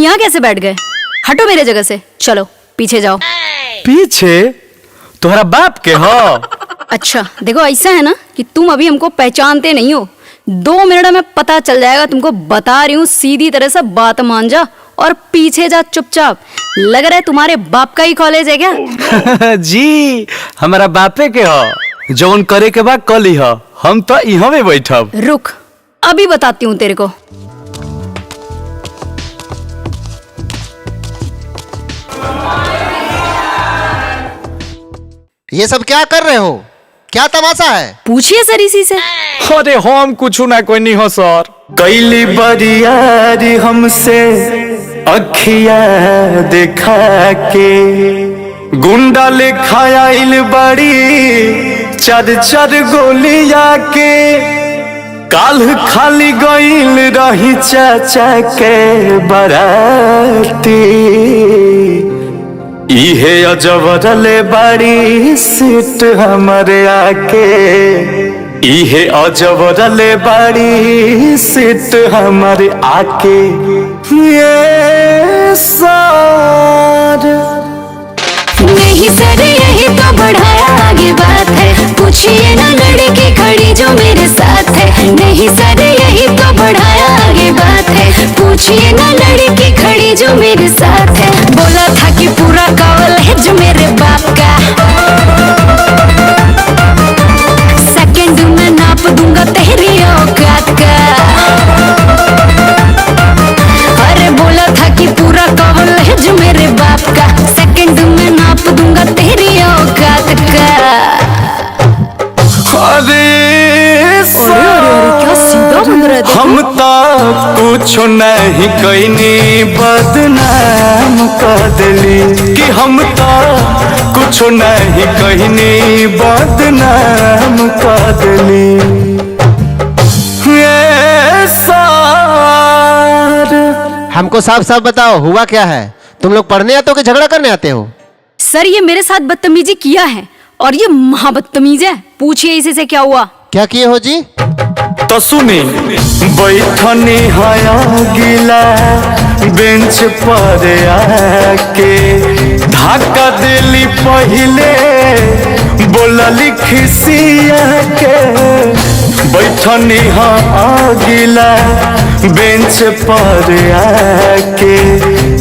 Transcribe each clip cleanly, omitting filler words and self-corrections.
यहाँ कैसे बैठ गए? हटो मेरे जगह से, चलो पीछे जाओ। पीछे? तुम्हारा बाप के हो? अच्छा देखो, ऐसा है ना कि तुम अभी हमको पहचानते नहीं हो। 2 मिनट में पता चल जाएगा तुमको, बता रही हूँ। सीधी तरह से बात मान जा और पीछे जा चुपचाप। लग रहा है तुम्हारे बाप का ही कॉलेज है क्या? जी हमारा बापे के हो, जौन करे के बाद कल ही हो। हम तो यहाँ में बैठब। रुक, अभी बताती हूँ तेरे को। ये सब क्या कर रहे हो? क्या तमाशा है? पूछिए सर इसी से। अरे हम कुछ ना कोई नहीं हो सर। कैली बरियारी हमसे अखिया देखा के, गुंडा लेखा आइल बड़ी 4 गोलिया के। काल खाली गइल रही चाचा के बराती, इहे अजबरले बड़ी सीट हमारे आके। इहे अजबरले बड़ी सीट हमारे आके। ये सार नहीं सर, यही तो बढ़ाया आगे बात है। पूछिए ना लड़की खड़ी जो मेरे साथ है। नहीं सर, यही तो बढ़ाया आगे बात है। पूछिए ना लड़की खड़ी जो मेरे साथ है। बोला था कि पूरा कॉल है जो मेरे बाप का। सेकंड में नाप दूंगा तेरी औकात का। अरे बोला था कि पूरा कॉल है जो मेरे बाप का। सेकंड में नाप दूंगा तेरी औकात का। अरे क्या सीधा बन रहा है। हम तो कुछ नहीं कहनी, बदनाम कर दिली। कि हम तो कुछ नहीं कहनी, बदनाम कर दिली। ये सार हमको साफ साफ बताओ, हुआ क्या है? तुम लोग पढ़ने आते हो कि झगड़ा करने आते हो? सर ये मेरे साथ बदतमीजी किया है और ये महाबदतमीज है। पूछिए इसी से क्या हुआ। क्या किए हो जी? तो सुनी, बैठनी हया गिला बेंच पर आके, धक्का दिली पहले बोलली खिसिया के। बैठनी हाँ गिला बेंच पर आके,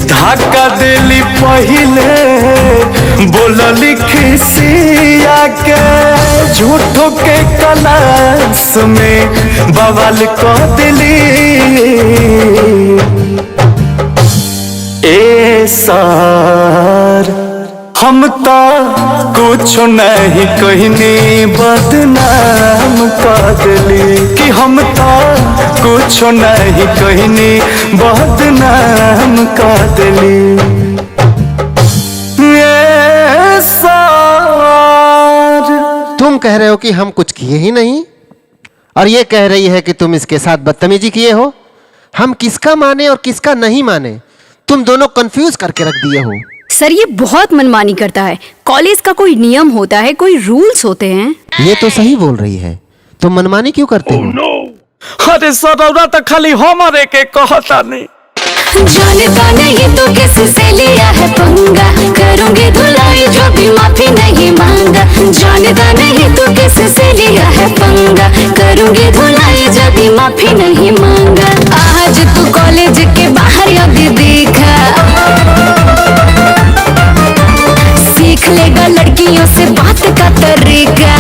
धक्का दिली पहले बोलली खिसिया के। झूठो के क्लास में बवाल कर दिली। ए सर हम तो कुछ नहीं कहनी, बदनाम कर दिली। कि हम तो कुछ नहीं कहनी, बदनाम कर दिली। ये सर तुम कह रहे हो कि हम कुछ किए ही नहीं, और ये कह रही है कि तुम इसके साथ बदतमीजी किए हो। हम किसका माने और किसका नहीं माने, तुम दोनों कंफ्यूज करके रख दिए हो। सर ये बहुत मनमानी करता है। कॉलेज का कोई नियम होता है, कोई रूल्स होते हैं। ये तो सही बोल रही है, तुम मनमानी क्यों करते हो? अरे सर तो खाली हमारे के कहता नहीं। जानता नहीं तो किसी से लिया है पंगा। करूंगी धुलाई जो भी माफी नहीं मांगा। जानता नहीं तो किसी से लिया है पंगा। करूंगी धुलाई जब भी माफी नहीं मांगा। आज तू कॉलेज के बाहर अभी देखा, सीख लेगा लड़कियों से बात का तरीका।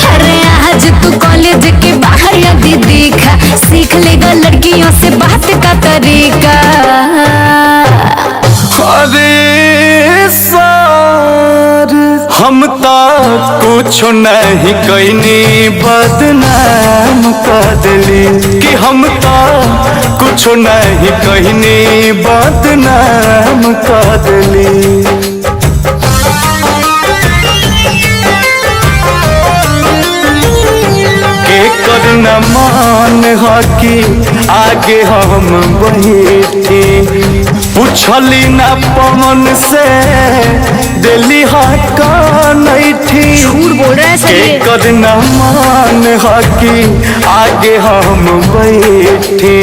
अरे आज तू कॉलेज के बाहर यदि देखा, सीख लेगा लड़कियों से बात का तरीका। अरे सर हम तो कुछ नहीं कहनी, बदनाम कर दिली। कि हम तो कुछ नहीं कहनी, बदनाम कर दिली। करना मान हकी आगे हम बैठे, पूछली ना पवन से दिल्ली हका नहीं थी झूठ बोल रहा है सर के ये। करना मान हकी आगे हम बैठी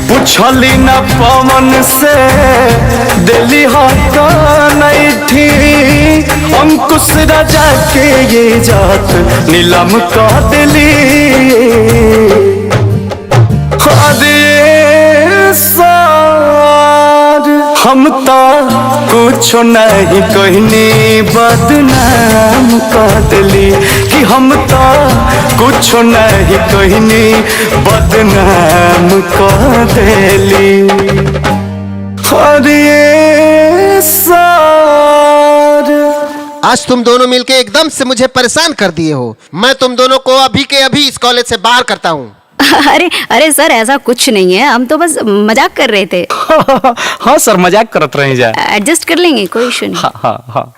पूछली ना पवन से दिल्ली हका नहीं थी अंकुश राजा के ये जात नीलम का दिली सार हम तो कुछ नहीं कहनी बदनाम कर दिली कि हम तो कुछ नहीं कहनी बदनाम कर दिली अरे सार आज तुम दोनों मिलके एकदम से मुझे परेशान कर दिए हो। मैं तुम दोनों को अभी के अभी इस कॉलेज से बाहर करता हूँ। अरे अरे सर ऐसा कुछ नहीं है, हम तो बस मजाक कर रहे थे। हाँ सर मजाक करत रही जा। एडजस्ट कर लेंगे, कोई इशू नहीं। हाँ हाँ हाँ